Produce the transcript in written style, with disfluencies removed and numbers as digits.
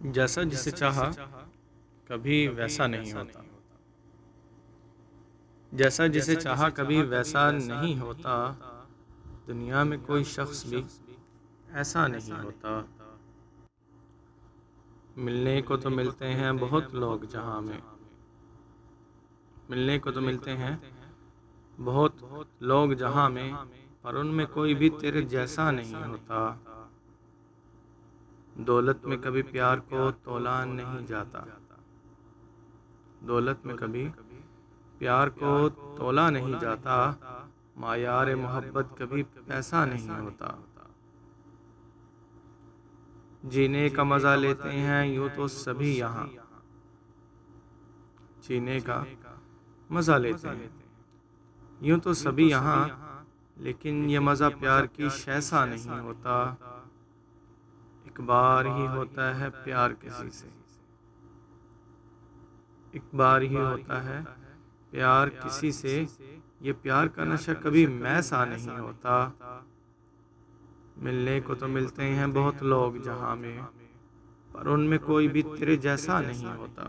जैसा जिसे चाहा कभी वैसा नहीं होता। जैसा जिसे चाहा कभी वैसा नहीं होता। दुनिया में कोई शख्स भी ऐसा नहीं होता। मिलने को तो मिलते हैं बहुत लोग जहां में, मिलने को तो मिलते हैं बहुत लोग जहां में, पर उनमें कोई भी तेरे जैसा नहीं होता। दौलत में कभी प्यार को तोला नहीं जाता। दौलत में कभी प्यार को तोला नहीं जाता। मायार मोहब्बत कभी पैसा नहीं होता। जीने का मज़ा लेते हैं यूँ तो सभी यहाँ, जीने का मज़ा लेते हैं यूँ तो सभी यहाँ, लेकिन ये मज़ा प्यार की शैसा नहीं होता। एक बार ही होता है प्यार किसी से, एक बार ही होता है प्यार किसी से। ये प्यार का नशा कभी मैसा नहीं होता। मिलने को तो मिलते हैं बहुत लोग जहां में, पर उनमें कोई भी तेरे जैसा नहीं होता।